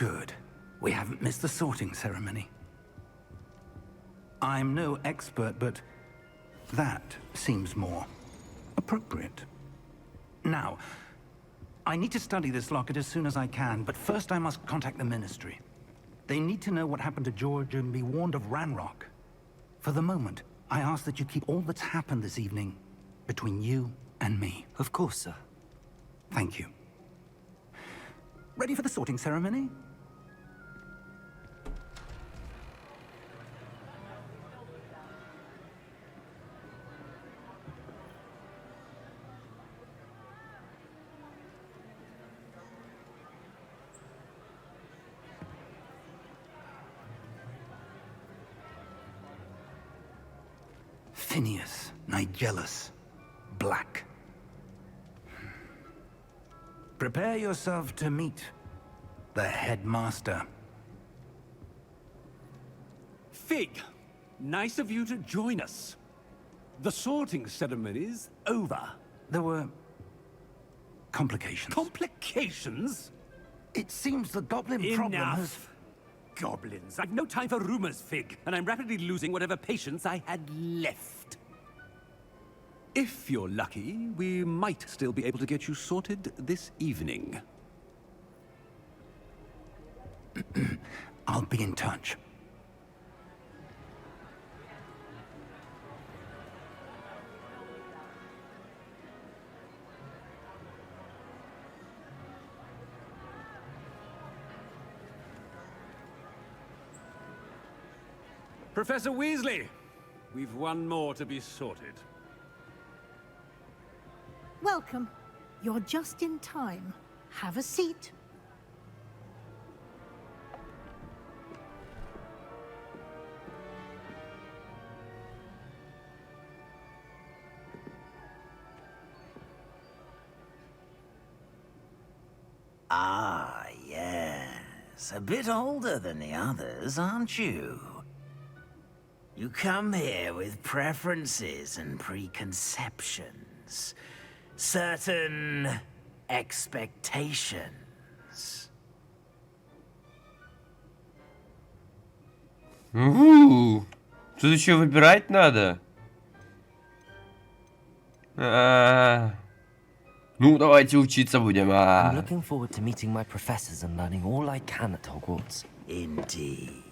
good. We haven't missed the sorting ceremony. I'm no expert, but that seems more appropriate. Now, I need to study this locket as soon as I can, but first I must contact the Ministry. They need to know what happened to George and be warned of Ranrock. For the moment, I ask that you keep all that's happened this evening between you and me. Of course, sir. Thank you. Ready for the sorting ceremony? Phineas, Nigellus, Black. Prepare yourself to meet the headmaster. Fig, nice of you to join us. The sorting ceremony's over. There were complications. Complications? It seems the goblin problem has... Enough! Goblins. I've no time for rumors, Fig, and I'm rapidly losing whatever patience I had left. If you're lucky, we might still be able to get you sorted this evening. I'll be in touch. Professor Weasley, we've one more to be sorted. Welcome. You're just in time. Have a seat. Ah, yes. A bit older than the others, aren't you? You come here with preferences and preconceptions. Certain expectations. Тут еще выбирать надо. Ну, давайте учиться будем. I'm looking forward to meeting my professors and learning all I can at Hogwarts. Indeed.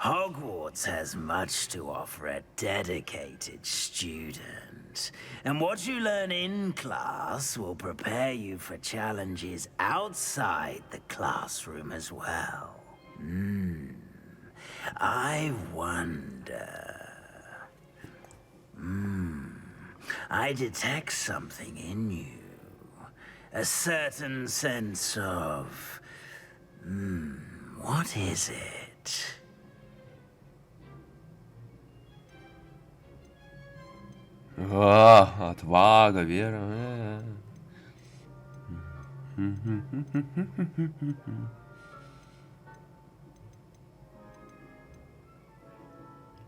Hogwarts has much to offer a dedicated student. And what you learn in class will prepare you for challenges outside the classroom as well. I wonder... I detect something in you. A certain sense of... what is it? Отвага, вера.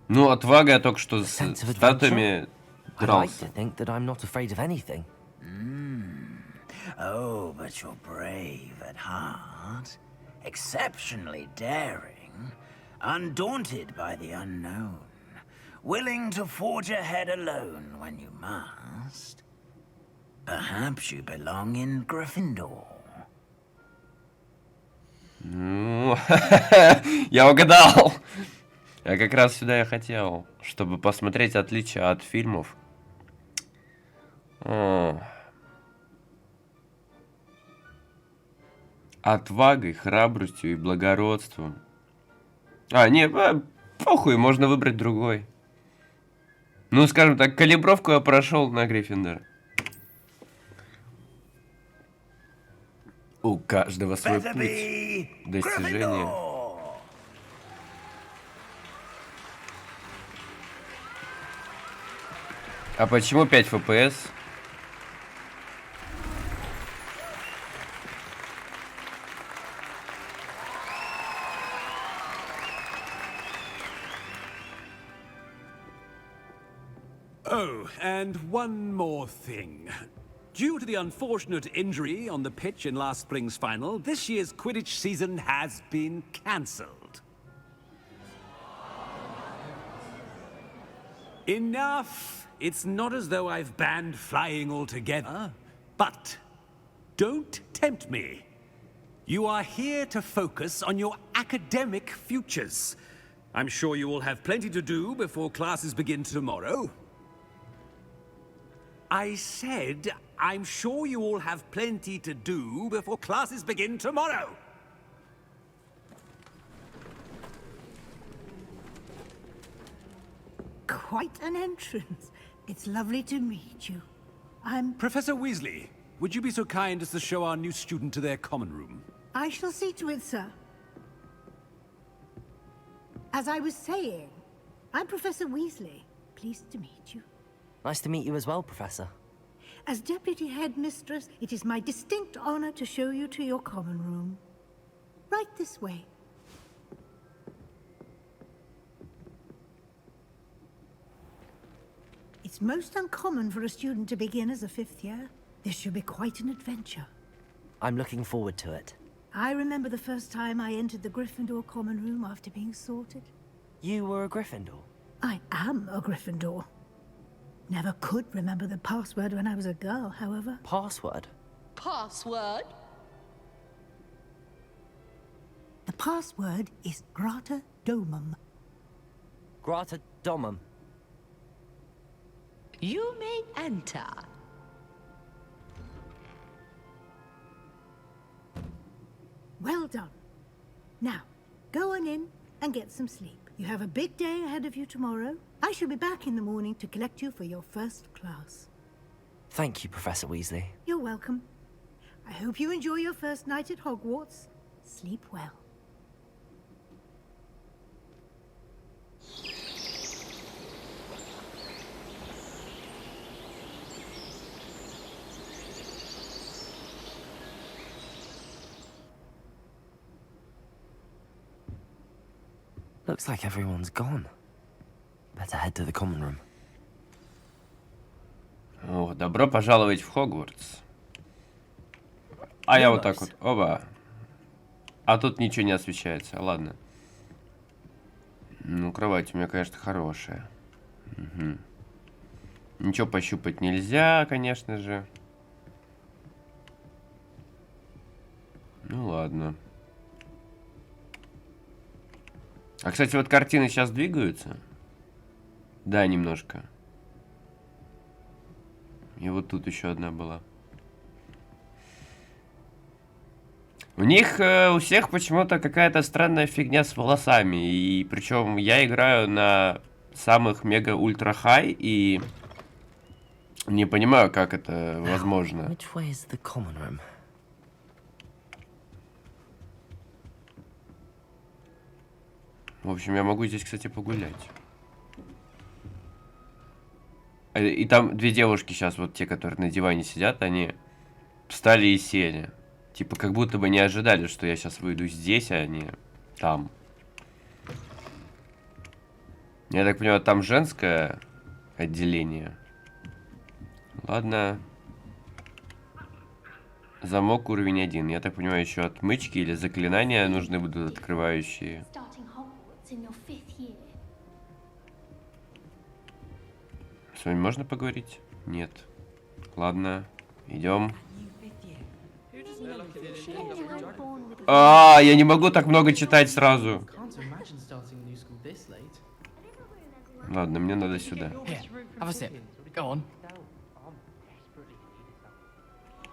Ну, отвага я только что с статуями I like дрался. to think that I'm not afraid of anything. Oh, but you're brave at heart. Exceptionally daring. Undaunted by the unknown. Willing to forge ahead alone when you must. Perhaps you belong in Gryffindor. Ну, я угадал. Я как раз сюда и хотел, чтобы посмотреть отличия от фильмов. Отвагой, храбростью и благородством. Не, похуй, можно выбрать другой. Ну, скажем так, калибровку я прошел на Гриффиндор. У каждого свой путь достижения. А почему 5 FPS? Oh, and one more thing. due to the unfortunate injury on the pitch in last spring's final, this year's Quidditch season has been cancelled. Enough! It's not as though I've banned flying altogether, but don't tempt me. You are here to focus on your academic futures. I'm sure you will have plenty to do before classes begin tomorrow. I said, I'm sure you all have plenty to do before classes begin tomorrow. Quite an entrance. It's lovely to meet you. I'm... Professor Weasley, would you be so kind as to show our new student to their common room? I shall see to it, sir. As I was saying, I'm Professor Weasley. Pleased to meet you. Nice to meet you as well, Professor. As Deputy Headmistress, it is my distinct honor to show you to your common room. Right this way. It's most uncommon for a student to begin as a fifth year. This should be quite an adventure. I'm looking forward to it. I remember the first time I entered the Gryffindor common room after being sorted. You were a Gryffindor? I am a Gryffindor. Never could remember the password when I was a girl, however. Password? Password? The password is Grata Domum. Grata Domum. You may enter. Well done. Now, go on in and get some sleep. You have a big day ahead of you tomorrow. I shall be back in the morning to collect you for your first class. Thank you, Professor Weasley. You're welcome. I hope you enjoy your first night at Hogwarts. Sleep well. Looks like everyone's gone. Better head to the common room. О, добро пожаловать в Хогвартс. А я вот так вот, оба. А тут ничего не освещается, ладно. Ну, кровать у меня, конечно, хорошая. Угу. Ничего пощупать нельзя, конечно же. Ну, ладно. А, кстати, вот картины сейчас двигаются. Да, немножко. И вот тут еще одна была. У них у всех почему-то какая-то странная фигня с волосами. И причем я играю на самых мега-ультра-хай и не понимаю, как это возможно. Which way is the common room? В общем, я могу здесь, кстати, погулять. И там две девушки сейчас, вот те, которые на диване сидят, они встали и сели. Типа, как будто бы не ожидали, что я сейчас выйду здесь, а они там. Я так понимаю, там женское отделение. Ладно. Замок уровень 1. Я так понимаю, еще отмычки или заклинания нужны будут открывающие. С вами можно поговорить? Нет. Ладно, идем. Я не могу так много читать сразу. Ладно, мне надо сюда.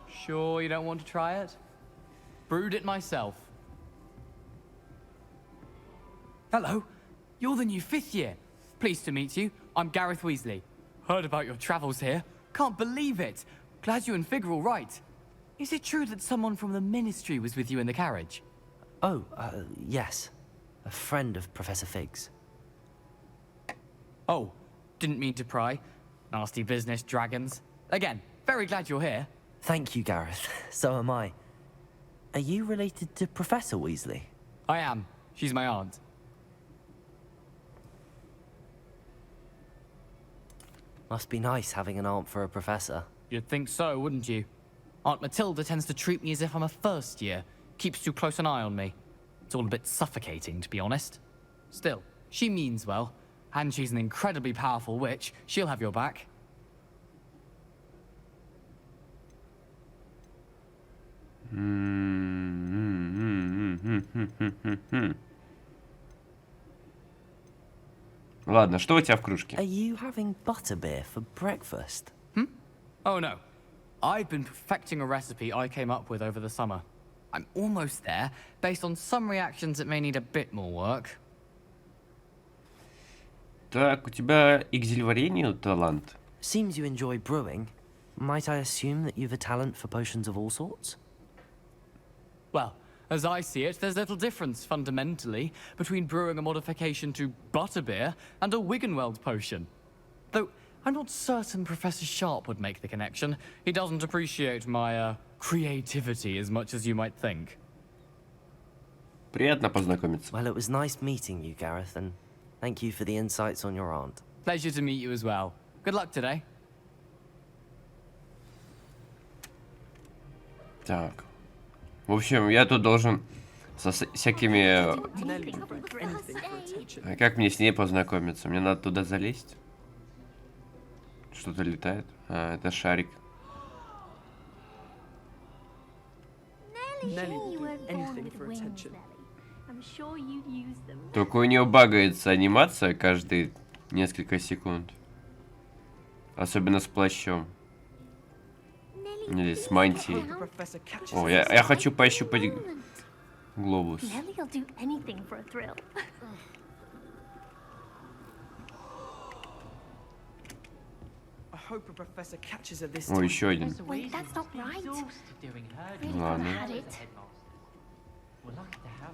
Sure you don't want to try it? Brewed it myself. Hello, you're the new fifth year. Pleased to meet you. I'm Gareth Weasley. Heard about your travels here. Can't believe it. Glad you and Fig are all right. Is it true that someone from the Ministry was with you in the carriage? Oh, yes. A friend of Professor Fig's. Oh, didn't mean to pry. Nasty business, dragons. Again, very glad you're here. Thank you, Gareth. So am I. Are you related to Professor Weasley? I am. She's my aunt. Must be nice having an aunt for a professor. You'd think so, wouldn't you? Aunt Matilda tends to treat me as if I'm a first year, keeps too close an eye on me. It's all a bit suffocating, to be honest. Still, she means well, and she's an incredibly powerful witch. She'll have your back. Ладно, что у тебя в кружке? Are you having butterbeer for breakfast? Oh no. I've been perfecting a recipe I came up with over the summer. I'm almost there, based on some reactions that may need a bit more work. Так, у тебя и к зельеварению талант. Seems you enjoy brewing. Might I assume that you've a talent for potions of all sorts? Well, as I see it, there's little difference, fundamentally, between brewing a modification to butterbeer and a Wiggenweld potion. Though, I'm not certain Professor Sharp would make the connection. He doesn't appreciate my, creativity as much as you might think. Приятно познакомиться. Well, it was nice meeting you, Gareth, and thank you for the insights on your aunt. Pleasure to meet you as well. Good luck today. Так. В общем, я тут должен со всякими... А как мне с ней познакомиться? Мне надо туда залезть? Что-то летает? А, это шарик. Только у нее багается анимация каждые несколько секунд. Особенно с плащом. Или с мантией. О, я хочу пощупать глобус. О, еще один. Ладно.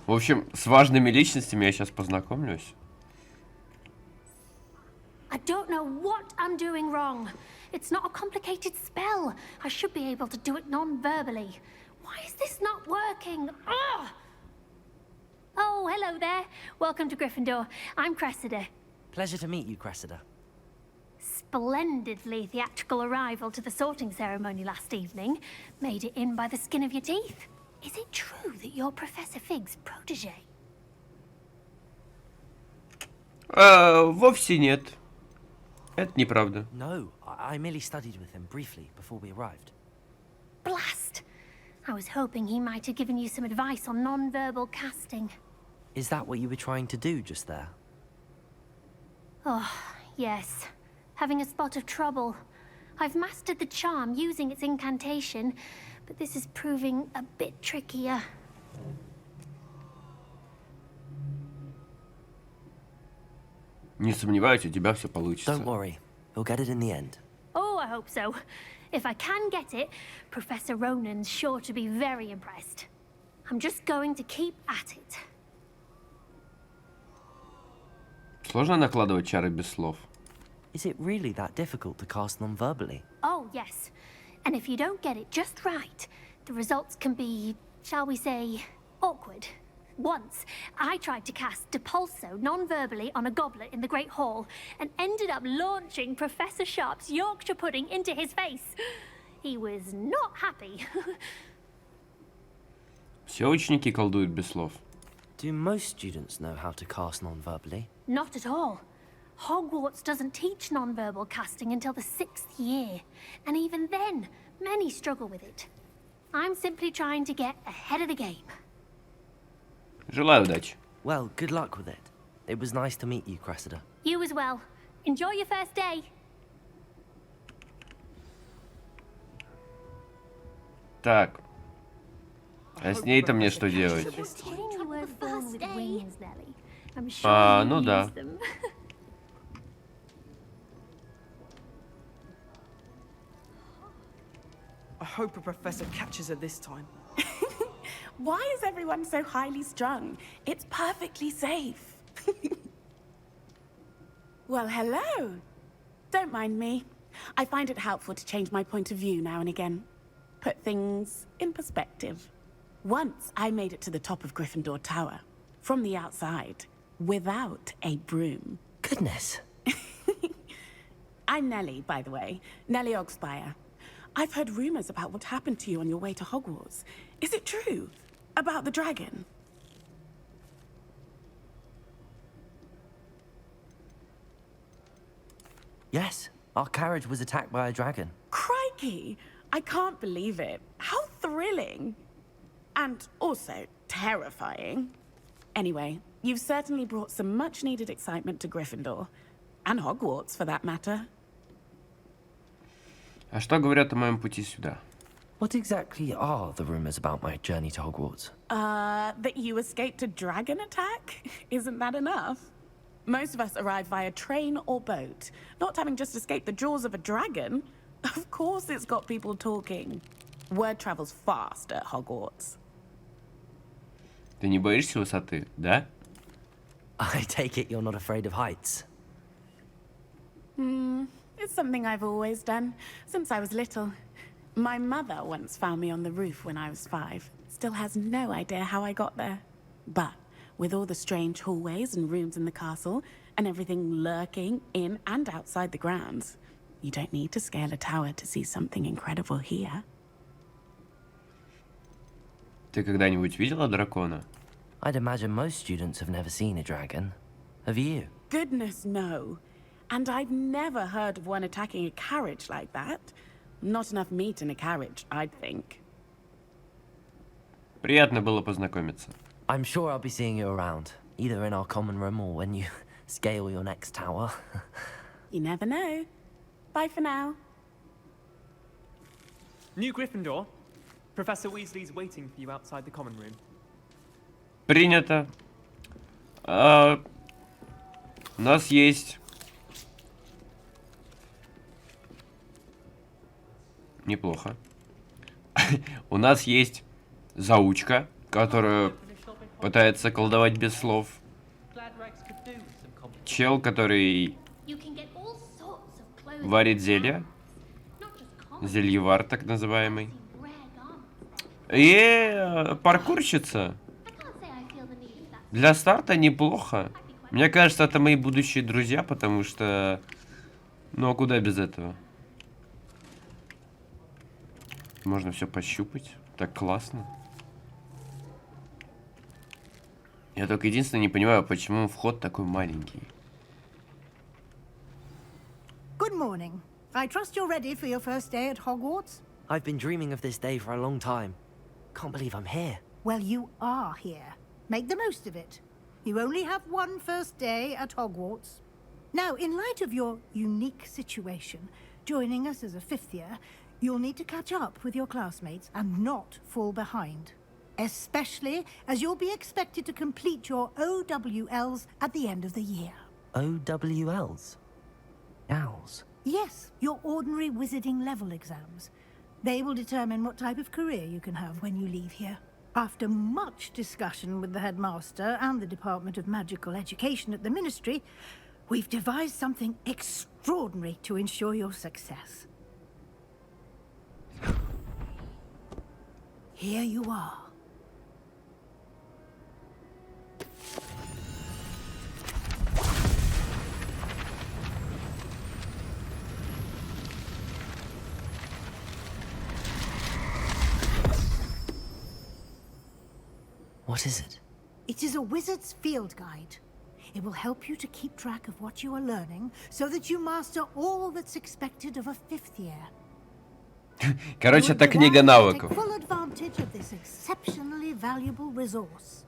В общем, с важными личностями я сейчас познакомлюсь. I don't know what I'm doing wrong. It's not a complicated spell. I should be able to do it non-verbally. Why is this not working? Ugh! Oh, hello there. Welcome to Gryffindor. I'm Cressida. Pleasure to meet you, Cressida. Splendidly theatrical arrival to the sorting ceremony last evening. Made it in by the skin of your teeth. Is it true that you're Professor Fig's protege? Вовсе нет. Это неправда. No, I merely studied with him briefly before we arrived. Blast! I was hoping he might have given you some advice on non-verbal casting. Is that what you were trying to do just there? Oh, yes. Having a spot of trouble. I've mastered the charm using its incantation, but this is proving a bit trickier. Не сомневаюсь, у тебя все получится. Don't worry, you'll get it in the end. Oh, I hope so. If I can get it, Professor Ronan's sure to be very impressed. I'm just going to keep at it. Сложно накладывать чары без слов? Is it really that difficult to cast non-verbally? Oh, yes. And if you don't get it just right, the results can be, shall we say, awkward. Once, I tried to cast Depulso non-verbally on a goblet in the Great Hall and ended up launching Professor Sharp's Yorkshire pudding into his face. He was not happy. Все ученики колдуют без слов. Do most students know how to cast non-verbally? Not at all. Hogwarts doesn't teach non-verbal casting until the 6th year. And even then, many struggle with it. I'm simply trying to get ahead of the game. Желаю удачи. Well, good luck with it. It was nice to meet you, Cressida. You as well. Enjoy your first day. Так. А с ней-то мне что делать? А, ну да. I hope a professor catches her this time. Why is everyone so highly strung? It's perfectly safe. Well, hello. Don't mind me. I find it helpful to change my point of view now and again. Put things in perspective. Once I made it to the top of Gryffindor Tower, from the outside, without a broom. Goodness. I'm Nellie, by the way. Nellie Ogspire. I've heard rumors about what happened to you on your way to Hogwarts. Is it true? About the dragon? Yes, our carriage was attacked by a dragon. Crikey! I can't believe it. How thrilling! And also terrifying. Anyway, you've certainly brought some much-needed excitement to Gryffindor. And Hogwarts, for that matter. А что говорят о моем пути сюда? What exactly are the rumors about my journey to Hogwarts? That you escaped a dragon attack? Isn't that enough? Most of us arrive via train or boat. Not having just escaped the jaws of a dragon. Of course it's got people talking. Word travels fast at Hogwarts. Ты не боишься высоты, да? I take it you're not afraid of heights. It's something I've always done, since I was little. My mother once found me on the roof when I was 5. Still has no idea how I got there. But with all the strange hallways and rooms in the castle, and everything lurking in and outside the grounds, you don't need to scale a tower to see something incredible here. Ты когда-нибудь видела дракона? I'd imagine most students have never seen a dragon. Have you? Goodness, no. And I've never heard of one attacking a carriage like that. Not enough meat in a carriage, I'd think. Приятно было познакомиться. I'm sure I'll be seeing you around, either in our common room or when you scale your next tower. You never know. Bye for now. New Gryffindor. Professor Weasley's waiting for you outside the common room. Принято. У нас есть... Неплохо. У нас есть заучка, которая пытается колдовать без слов. Чел, который варит зелья. Зельевар, так называемый. И паркурщица. Для старта неплохо. Мне кажется, это мои будущие друзья, потому что... Ну, а куда без этого? Можно все пощупать. Так классно. Я только единственное не понимаю, почему вход такой маленький. Good morning. I trust you're ready for your first day at Hogwarts? I've been dreaming of this day for a long time. Can't believe I'm here. Well, you are here. Make the most of it. You only have one first day at Hogwarts. Now, in light of your unique situation, joining us as a 5th year, you'll need to catch up with your classmates and not fall behind. Especially as you'll be expected to complete your OWLs at the end of the year. OWLs? Owls? Yes, your ordinary wizarding level exams. They will determine what type of career you can have when you leave here. After much discussion with the headmaster and the Department of Magical Education at the Ministry, we've devised something extraordinary to ensure your success. Here you are. What is it? It is a wizard's field guide. It will help you to keep track of what you are learning so that you master all that's expected of a 5th year. Короче, это книга навыков. Take full advantage of this exceptionally valuable resource.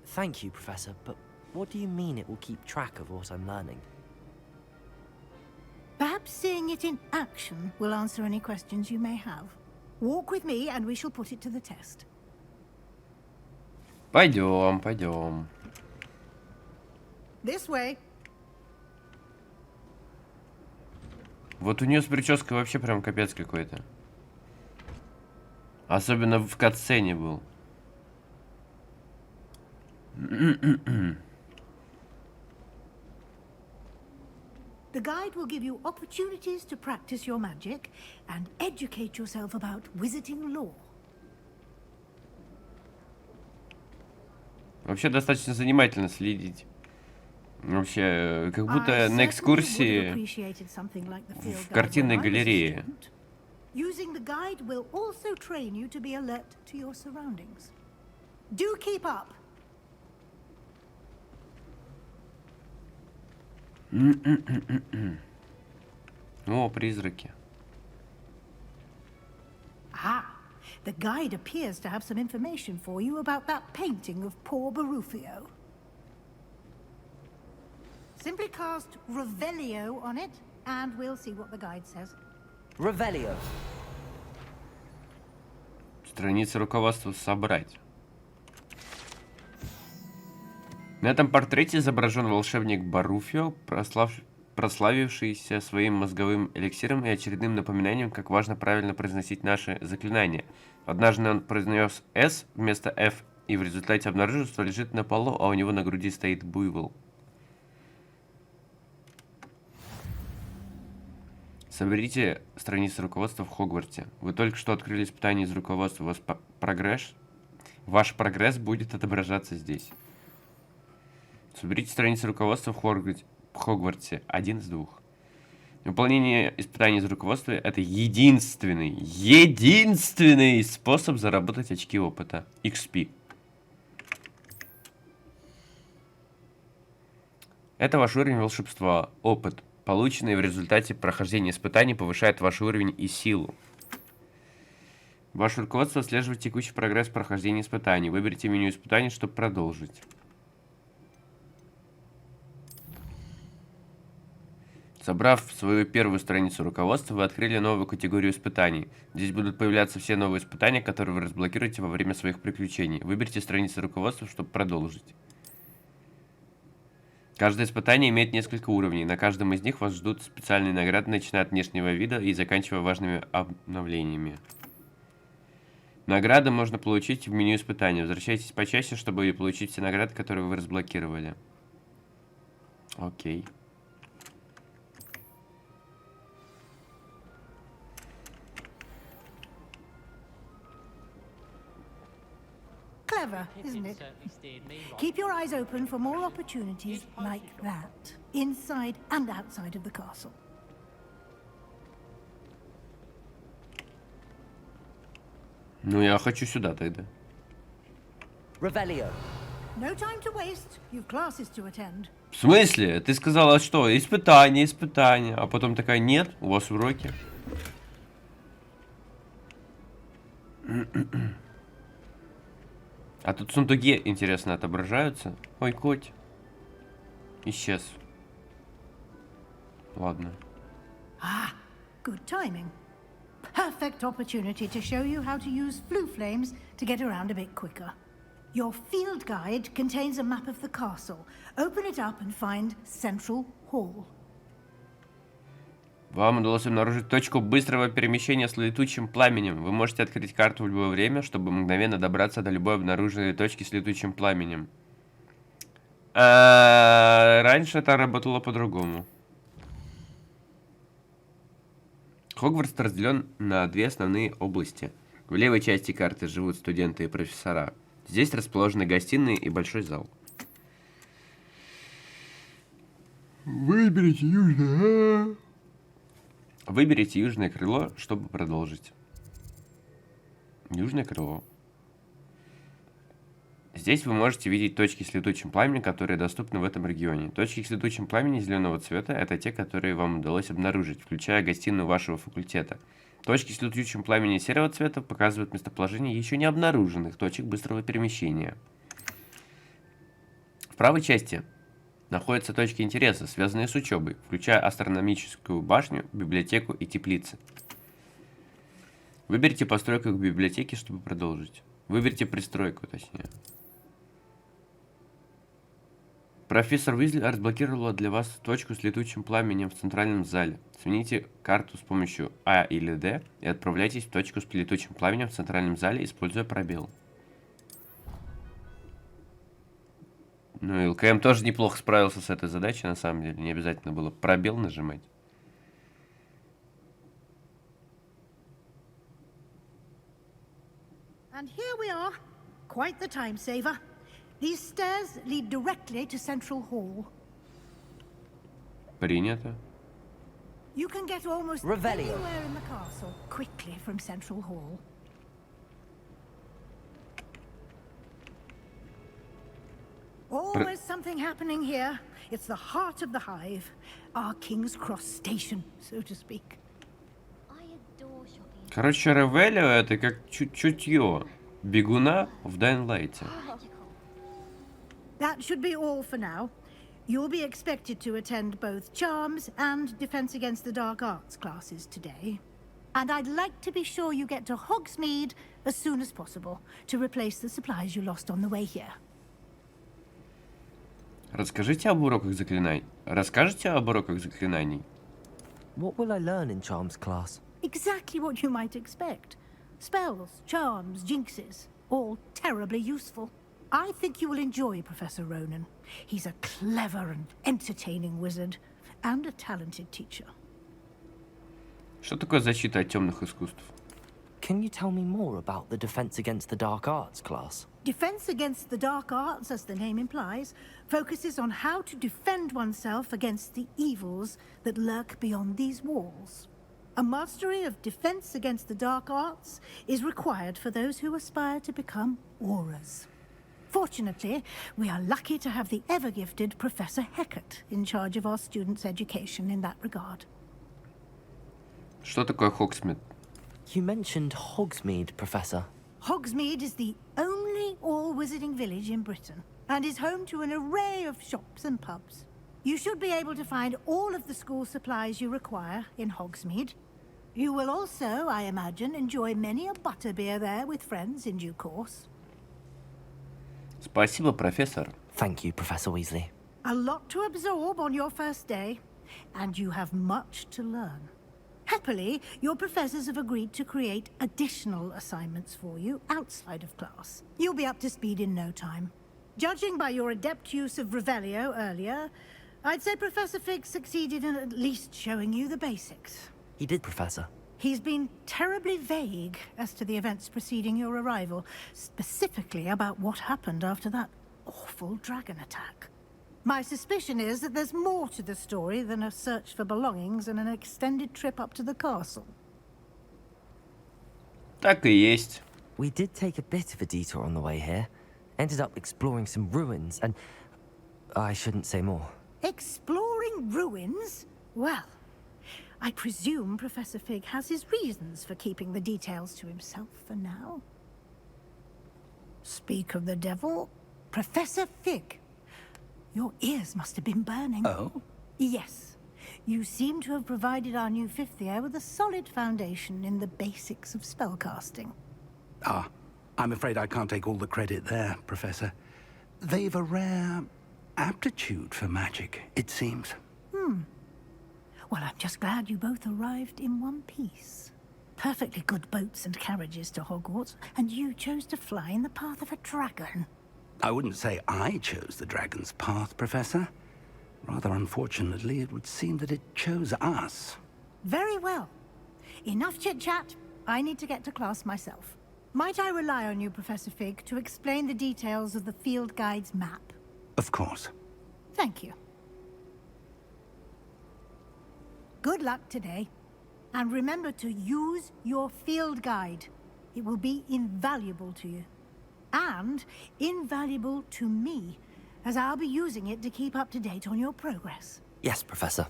Thank you, Professor, but what do you mean it will keep track of what I'm learning? Perhaps seeing it in action will answer any questions you may have. Walk with me and we shall put it to the test. Пойдем, пойдем. This way. Вот у нее с прической вообще прям капец какой-то. Особенно в катсцене был. The guide will give you opportunities to practice your magic and educate yourself about wizarding lore. Вообще достаточно занимательно следить Вообще, как будто на экскурсии в картинной галерее. Using the guide will also train you to be alert to your surroundings. Do keep up. О, призраки. Ah, the guide appears to have some information for you about that painting of poor Barufio. Simply cast Revelio on it, and we'll see what the guide says. Revelio. Страница руководства собрать. На этом портрете изображен волшебник Баруфио, прославившийся своим мозговым эликсиром и очередным напоминанием, как важно правильно произносить наши заклинания. Однажды он произнес «С» вместо «Ф», и в результате обнаружил, что лежит на полу, а у него на груди стоит буйвол. Соберите страницы руководства в Хогвартсе. Вы только что открыли испытание из руководства. Ваш прогресс будет отображаться здесь. Соберите страницы руководства в Хогвартсе. 1 из 2. Выполнение испытаний из руководства — это единственный способ заработать очки опыта. XP. Это ваш уровень волшебства. Опыт, полученный в результате прохождения испытаний, повышает ваш уровень и силу. Ваше руководство отслеживает текущий прогресс прохождения испытаний. Выберите меню испытаний, чтобы продолжить. Собрав свою первую страницу руководства, вы открыли новую категорию испытаний. Здесь будут появляться все новые испытания, которые вы разблокируете во время своих приключений. Выберите страницы руководства, чтобы продолжить. Каждое испытание имеет несколько уровней. На каждом из них вас ждут специальные награды, начиная от внешнего вида и заканчивая важными обновлениями. Награды можно получить в меню испытаний. Возвращайтесь почаще, чтобы получить все награды, которые вы разблокировали. Окей. Clever, isn't it? Keep your eyes open for more opportunities like that, inside and outside of the castle. Ну, я хочу сюда тогда. Revelio. No time to waste. You've classes to attend. В смысле? Ты сказала, что испытание, а потом такая, нет, у вас уроки. А тут в сундуке, интересно, отображаются? Ой, коть. Исчез. Ладно. Ah, good timing. Perfect opportunity to show you how to use flue flames to get around a bit quicker. Your field guide contains a map of the castle. Open it up and find Central Hall. Вам удалось обнаружить точку быстрого перемещения с летучим пламенем. Вы можете открыть карту в любое время, чтобы мгновенно добраться до любой обнаруженной точки с летучим пламенем. Раньше это работало по-другому. Хогвартс разделен на 2 основные области. В левой части карты живут студенты и профессора. Здесь расположены гостиные и большой зал. Выберите южное крыло, чтобы продолжить. Южное крыло. Здесь вы можете видеть точки с летучим пламенем, которые доступны в этом регионе. Точки с летучим пламенем зеленого цвета — это те, которые вам удалось обнаружить, включая гостиную вашего факультета. Точки с летучим пламенем серого цвета показывают местоположение еще не обнаруженных точек быстрого перемещения. В правой части находятся точки интереса, связанные с учебой, включая астрономическую башню, библиотеку и теплицы. Выберите постройку к библиотеке, чтобы продолжить. Выберите пристройку, точнее. Профессор Уизли разблокировала для вас точку с летучим пламенем в центральном зале. Смените карту с помощью А или Д и отправляйтесь в точку с летучим пламенем в центральном зале, используя пробел. Ну и ЛКМ тоже неплохо справился с этой задачей, на самом деле. Не обязательно было пробел нажимать. And here we are. Quite the time saver. These stairs lead directly to Central Hall. Принято. You can get almost Revelio. anywhere in the castle quickly from Central Hall. Always something happening here. It's the heart of the hive. Our King's Cross station, so to speak. I adore shopping. Короче, Ревелио это как чутье бегуна в Dying Light. That should be all for now. You'll be expected to attend both Charms and Defense Against the Dark Arts classes today. And I'd like to be sure you get to Hogsmeade as soon as possible to replace the supplies you lost on the way here. Расскажите об уроках заклинаний. Расскажите об уроках заклинаний. What will I learn in Charms class? Exactly what you might expect. Spells, charms, jinxes, all terribly useful. I think you will enjoy Professor Ronan. He's a clever and entertaining wizard, and a talented teacher. Что такое защита от темных искусств? Can you tell me more about the Defense Against the Dark Arts class? Defense Against the Dark Arts, as the name implies, focuses on how to defend oneself against the evils that lurk beyond these walls. A mastery of Defense Against the Dark Arts is required for those who aspire to become auras. Fortunately, we are lucky to have the ever-gifted Professor Hecat in charge of our students' education in that regard. Что такое Хогсмид? You mentioned Hogsmeade, Professor. Hogsmeade is the only all-wizarding village in Britain, and is home to an array of shops and pubs. You should be able to find all of the school supplies you require in Hogsmeade. You will also, I imagine, enjoy many a butterbeer there with friends in due course. Спасибо, профессор. Thank you, Professor Weasley. A lot to absorb on your first day, and you have much to learn. Happily, your professors have agreed to create additional assignments for you outside of class. You'll be up to speed in no time. Judging by your adept use of Revelio earlier, I'd say Professor Fig succeeded in at least showing you the basics. He did, Professor. He's been terribly vague as to the events preceding your arrival, specifically about what happened after that awful dragon attack. My suspicion is that there's more to the story than a search for belongings and an extended trip up to the castle. Так и есть. We did take a bit of a detour on the way here. Ended up exploring some ruins and... I shouldn't say more. Exploring ruins? Well, I presume Professor Fig has his reasons for keeping the details to himself for now. Speak of the devil, Professor Fig. Your ears must have been burning. Oh? Yes. You seem to have provided our new fifth year with a solid foundation in the basics of spellcasting. Ah, I'm afraid I can't take all the credit there, Professor. They've a rare aptitude for magic, it seems. Well, I'm just glad you both arrived in one piece. Perfectly good boats and carriages to Hogwarts, and you chose to fly in the path of a dragon. I wouldn't say I chose the dragon's path, Professor. Rather unfortunately, it would seem that it chose us. Very well. Enough chit-chat. I need to get to class myself. Might I rely on you, Professor Fig, to explain the details of the field guide's map? Of course. Thank you. Good luck today. And remember to use your field guide. It will be invaluable to you. And invaluable to me, as I'll be using it to keep up to date on your progress. Yes, Professor.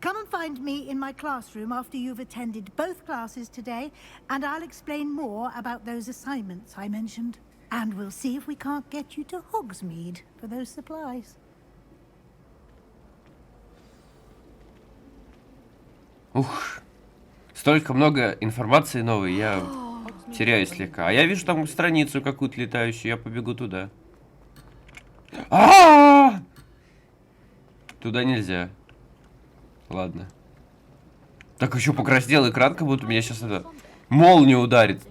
Come and find me in my classroom after you've attended both classes today, and I'll explain more about those assignments I mentioned. And we'll see if we can't get you to Hogsmeade for those supplies. Ух, столько много информации новой, я теряюсь слегка. А я вижу там страницу какую-то летающую, я побегу туда. Туда нельзя. Ладно. Так еще покраснел экран, как будто меня сейчас это молния ударит.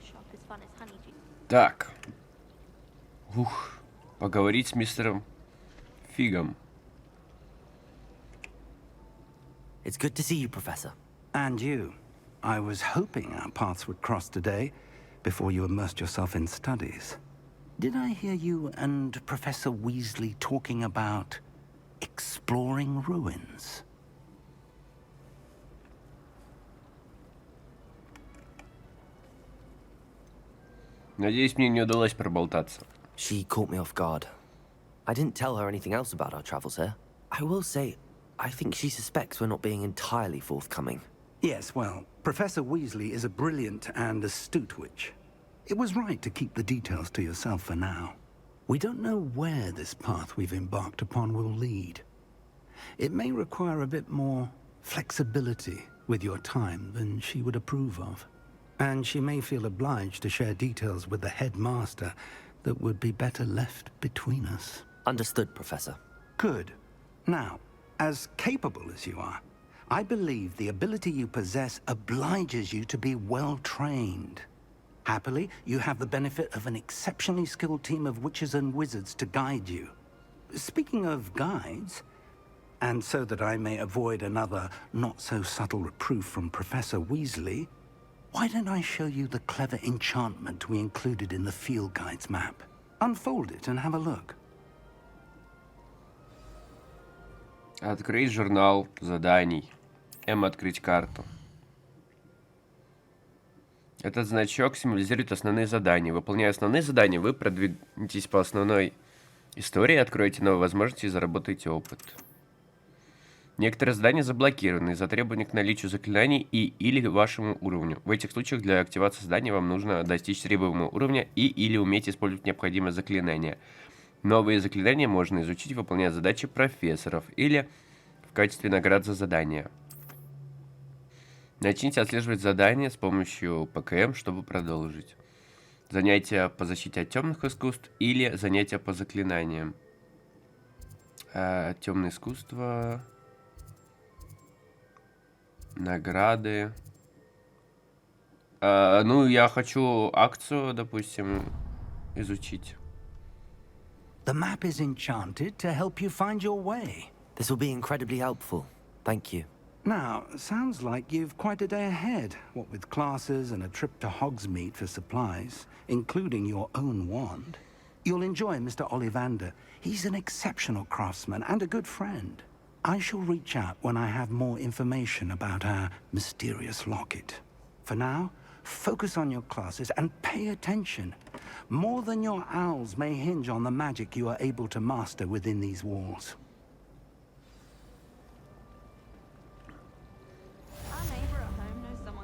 Так. Ух, поговорить с мистером Фигом. It's good to see you, Professor. And you. I was hoping our paths would cross today, before you immersed yourself in studies. Did I hear you and Professor Weasley talking about exploring ruins? Надеюсь, мне не удалось проболтаться. She caught me off guard. I didn't tell her anything else about our travels here. I will say, I think she suspects we're not being entirely forthcoming. Yes, well, Professor Weasley is a brilliant and astute witch. It was right to keep the details to yourself for now. We don't know where this path we've embarked upon will lead. It may require a bit more flexibility with your time than she would approve of. And she may feel obliged to share details with the headmaster that would be better left between us. Understood, Professor. Good. Now, as capable as you are, I believe the ability you possess obliges you to be well trained. Happily, you have the benefit of an exceptionally skilled team of witches and wizards to guide you. Speaking of guides, and so that I may avoid another not-so-subtle reproof from Professor Weasley, why don't I show you the clever enchantment we included in the field guide's map? Unfold it and have a look. Открыть журнал заданий. Открыть карту. Этот значок символизирует основные задания. Выполняя основные задания, вы продвинетесь по основной истории, откроете новые возможности и заработаете опыт. Некоторые задания заблокированы из-за требований к наличию заклинаний или вашему уровню. В этих случаях для активации задания вам нужно достичь требуемого уровня или уметь использовать необходимые заклинания. Новые заклинания можно изучить, выполняя задачи профессоров или в качестве наград за задания. Начните отслеживать задания с помощью ПКМ, чтобы продолжить. Занятия по защите от темных искусств или занятия по заклинаниям. Темное искусство. Награды. Ну, я хочу акцию, допустим, изучить. The map is enchanted to help you find your way. This will be incredibly helpful. Thank you. Now, sounds like you've quite a day ahead, what with classes and a trip to Hogsmeade for supplies, including your own wand. You'll enjoy Mr. Ollivander. He's an exceptional craftsman and a good friend. I shall reach out when I have more information about our mysterious locket. For now, focus on your classes and pay attention. More than your owls may hinge on the magic you are able to master within these walls.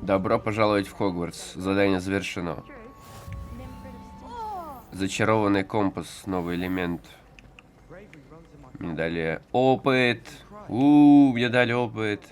Добро пожаловать в Хогвартс. Задание завершено. Зачарованный компас. Новый элемент. Мне дали опыт. Мне дали опыт.